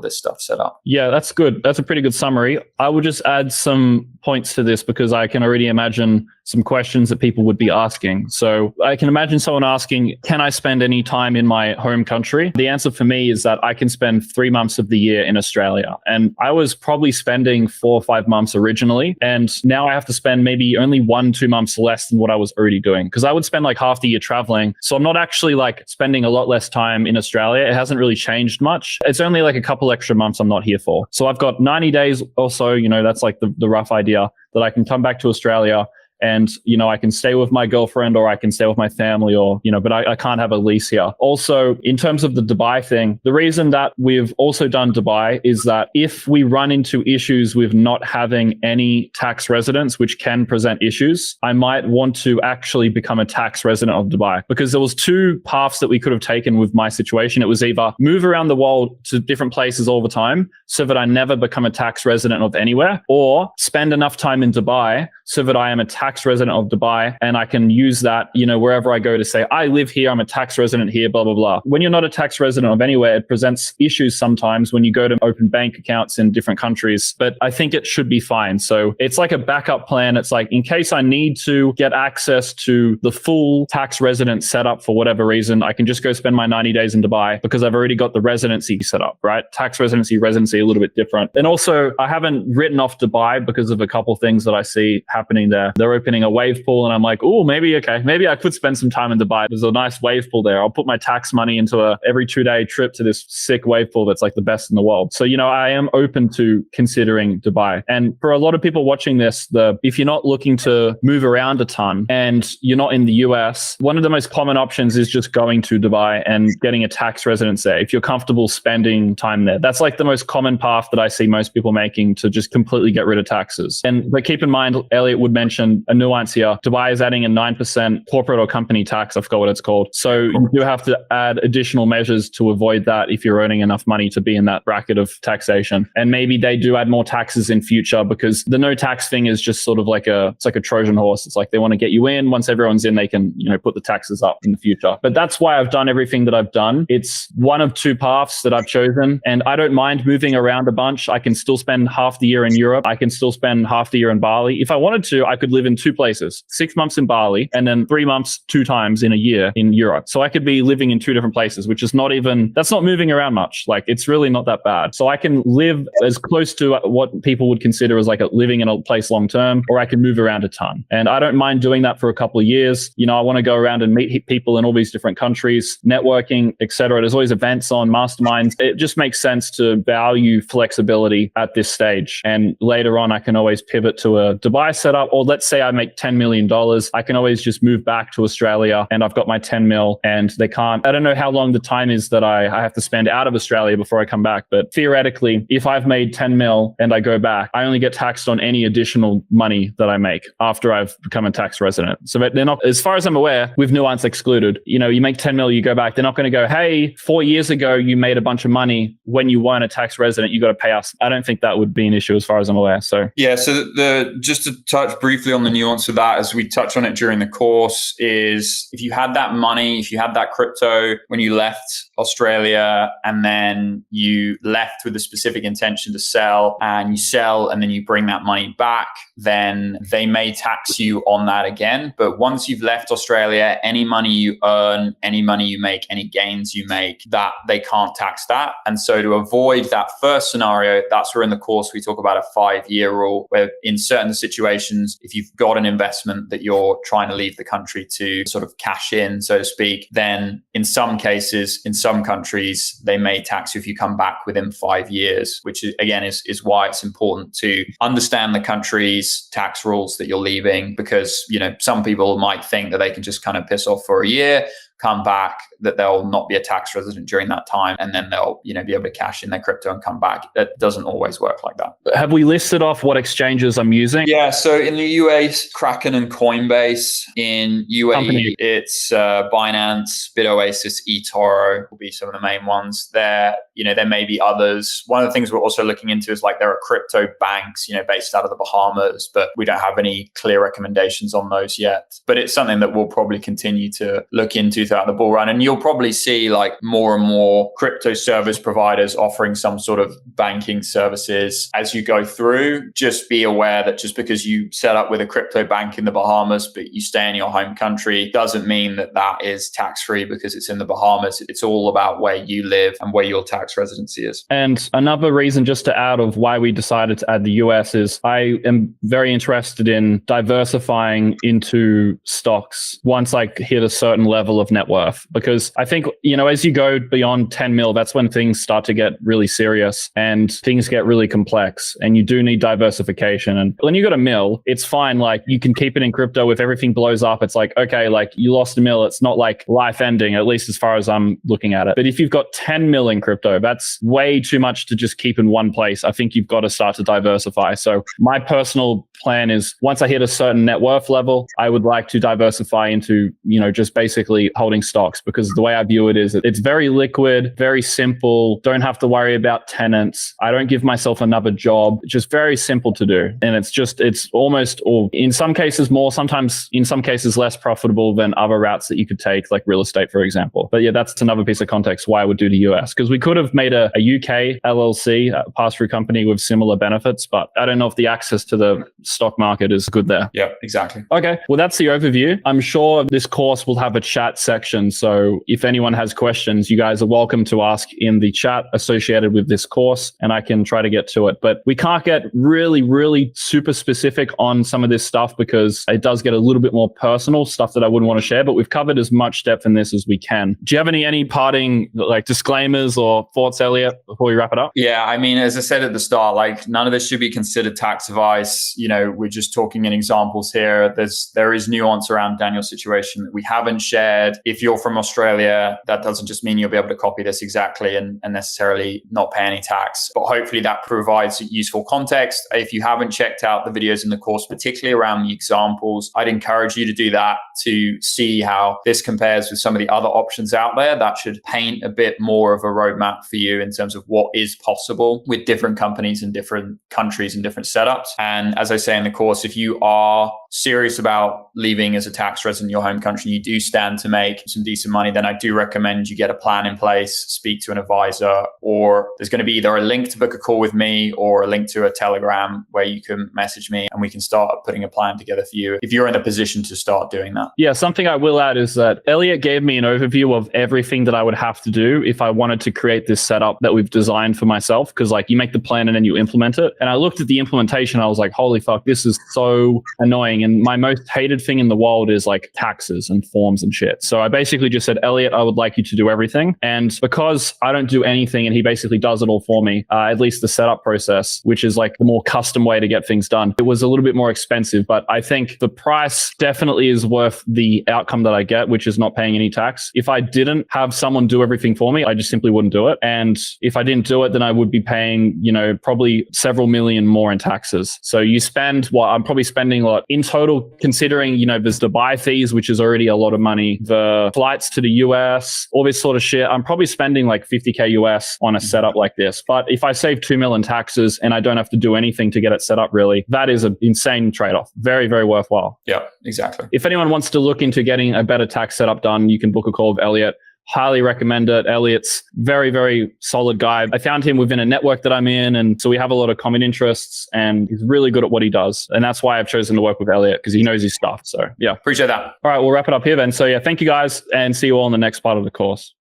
of this stuff set up. Yeah, that's good. That's a pretty good summary. I will just add some points to this because I can already imagine some questions that people would be asking. So I can imagine someone asking, can I spend any time in my home country? The answer for me is that I can spend 3 months of the year in Australia. And I was probably spending 4 or 5 months originally. And now I have to spend maybe only 1-2 months less than what I was already doing. Because I would spend like half the year traveling. So I'm not actually like spending a lot less time in Australia. It hasn't really changed much. It's only like a couple extra months I'm not here for. So I've got 90 days or so, that's like the rough idea that I can come back to Australia. And, I can stay with my girlfriend or I can stay with my family but I can't have a lease here. Also, in terms of the Dubai thing, the reason that we've also done Dubai is that if we run into issues with not having any tax residents, which can present issues, I might want to actually become a tax resident of Dubai because there was 2 paths that we could have taken with my situation. It was either move around the world to different places all the time so that I never become a tax resident of anywhere, or spend enough time in Dubai so that I am a tax resident of Dubai and I can use that, wherever I go to say, I live here, I'm a tax resident here, blah, blah, blah. When you're not a tax resident of anywhere, it presents issues sometimes when you go to open bank accounts in different countries, but I think it should be fine. So it's like a backup plan. It's like, in case I need to get access to the full tax resident setup for whatever reason, I can just go spend my 90 days in Dubai because I've already got the residency set up, right? Tax residency, a little bit different. And also, I haven't written off Dubai because of a couple things that I see happening there. They're opening a wave pool and I'm like, oh, maybe I could spend some time in Dubai. There's a nice wave pool there. I'll put my tax money into every 2-day trip to this sick wave pool that's like the best in the world. So, I am open to considering Dubai. And for a lot of people watching this, if you're not looking to move around a ton and you're not in the US, one of the most common options is just going to Dubai and getting a tax residence there if you're comfortable spending time there. That's like the most common path that I see most people making to just completely get rid of taxes. But keep in mind, Elliot would mention a nuance here. Dubai is adding a 9% corporate or company tax. I forgot what it's called. So you do have to add additional measures to avoid that if you're earning enough money to be in that bracket of taxation. And maybe they do add more taxes in future because the no tax thing is just sort of like it's like a Trojan horse. It's like they want to get you in. Once everyone's in, they can, put the taxes up in the future. But that's why I've done everything that I've done. It's one of 2 paths that I've chosen. And I don't mind moving around a bunch. I can still spend half the year in Europe. I can still spend half the year in Bali. If I wanted to, I could live in 2 places, 6 months in Bali and then 3 months 2 times in a year in Europe. So I could be living in 2 different places, which is that's not moving around much. Like it's really not that bad. So I can live as close to what people would consider as like living in a place long term, or I can move around a ton. And I don't mind doing that for a couple of years. I want to go around and meet people in all these different countries, networking, etc. There's always events on, masterminds. It just makes sense to value flexibility at this stage. And later on, I can always pivot to a Dubai setup, or let's say I make $10 million. I can always just move back to Australia and I've got my 10 mil and I don't know how long the time is that I have to spend out of Australia before I come back. But theoretically, if I've made 10 mil and I go back, I only get taxed on any additional money that I make after I've become a tax resident. So they're not, as far as I'm aware, with nuance excluded, you make 10 mil, you go back, they're not going to go, hey, 4 years ago, you made a bunch of money when you weren't a tax resident, you got to pay us. I don't think that would be an issue as far as I'm aware. So yeah, so just to touch briefly on the nuance of that, as we touch on it during the course, is if you had that money, if you had that crypto when you left Australia and then you left with a specific intention to sell and you sell and then you bring that money back, then they may tax you on that again. But once you've left Australia, any money you earn, any money you make, any gains you make, that they can't tax that. And so to avoid that first scenario, that's where in the course we talk about a 5-year rule, where in certain situations, if you've got an investment that you're trying to leave the country to sort of cash in, so to speak, then in some cases, in some countries, they may tax you if you come back within 5 years, which again is why it's important to understand the country's tax rules that you're leaving, because, some people might think that they can just kind of piss off for a year, come back, that they'll not be a tax resident during that time, and then they'll, be able to cash in their crypto and come back. That doesn't always work like that. Have we listed off what exchanges I'm using? Yeah, so in the UAE, Kraken and Coinbase. In UAE, it's Binance, BitOasis, eToro will be some of the main ones there. There may be others. One of the things we're also looking into is like there are crypto banks, based out of the Bahamas, but we don't have any clear recommendations on those yet. But it's something that we'll probably continue to look into throughout the bull run. And you'll probably see like more and more crypto service providers offering some sort of banking services as you go through. Just be aware that just because you set up with a crypto bank in the Bahamas, but you stay in your home country, doesn't mean that that is tax-free because it's in the Bahamas. It's all about where you live and where your tax residency is. And another reason just to add of why we decided to add the US is I am very interested in diversifying into stocks once I hit a certain level of net worth, because I think, as you go beyond 10 mil, that's when things start to get really serious and things get really complex, and you do need diversification. And when you got a mil, it's fine. Like, you can keep it in crypto. If everything blows up, it's like, okay, like you lost a mil. It's not like life ending, at least as far as I'm looking at it. But if you've got 10 mil in crypto, that's way too much to just keep in one place. I think you've got to start to diversify. So my personal plan is once I hit a certain net worth level, I would like to diversify into, just basically holding stocks, because the way I view it is it's very liquid, very simple. Don't have to worry about tenants. I don't give myself another job. It's just very simple to do. And it's almost, or in some cases more, sometimes in some cases less profitable than other routes that you could take, like real estate, for example. But yeah, that's another piece of context why I would do the US, because we could have made a UK LLC, a pass-through company with similar benefits, but I don't know if the access to the stock market is good there. Yeah, exactly. Okay, well, that's the overview. I'm sure this course will have a chat section. So if anyone has questions, you guys are welcome to ask in the chat associated with this course, and I can try to get to it. But we can't get really, really super specific on some of this stuff because it does get a little bit more personal stuff that I wouldn't want to share, but we've covered as much depth in this as we can. Do you have any parting like disclaimers or thoughts, Elliot, before we wrap it up? Yeah, I mean, as I said at the start, like none of this should be considered tax advice. We're just talking in examples here. There is nuance around Daniel's situation that we haven't shared. If you're from Australia, that doesn't just mean you'll be able to copy this exactly and necessarily not pay any tax. But hopefully that provides useful context. If you haven't checked out the videos in the course, particularly around the examples, I'd encourage you to do that to see how this compares with some of the other options out there. That should paint a bit more of a roadmap for you in terms of what is possible with different companies in different countries and different setups. And as I say in the course, if you are serious about leaving as a tax resident in your home country, you do stand to make some decent money, then I do recommend you get a plan in place, speak to an advisor, or there's going to be either a link to book a call with me or a link to a Telegram where you can message me and we can start putting a plan together for you if you're in a position to start doing that. Yeah, something I will add is that Elliot gave me an overview of everything that I would have to do if I wanted to create this setup that we've designed for myself, because like you make the plan and then you implement it. And I looked at the implementation, I was like, holy fuck, this is so annoying. And my most hated thing in the world is like taxes and forms and shit. So I basically just said, Elliot, I would like you to do everything. And because I don't do anything and he basically does it all for me, at least the setup process, which is like the more custom way to get things done, it was a little bit more expensive, but I think the price definitely is worth the outcome that I get, which is not paying any tax. If I didn't have someone do everything for me, I just simply wouldn't do it. And if I didn't do it, then I would be paying, probably several million more in taxes. So you spend I'm probably spending a lot in total, considering, there's Dubai fees, which is already a lot of money, the flights to the US, all this sort of shit. I'm probably spending like 50K US on a setup like this. But if I save 2 million in taxes and I don't have to do anything to get it set up, really, that is an insane trade-off. Very, very worthwhile. Yeah, exactly. If anyone wants to look into getting a better tax setup done, you can book a call with Elliot. Highly recommend it. Elliot's very, very solid guy. I found him within a network that I'm in. And so we have a lot of common interests and he's really good at what he does. And that's why I've chosen to work with Elliot, because he knows his stuff. So yeah. Appreciate that. All right, we'll wrap it up here then. So yeah, thank you guys and see you all in the next part of the course.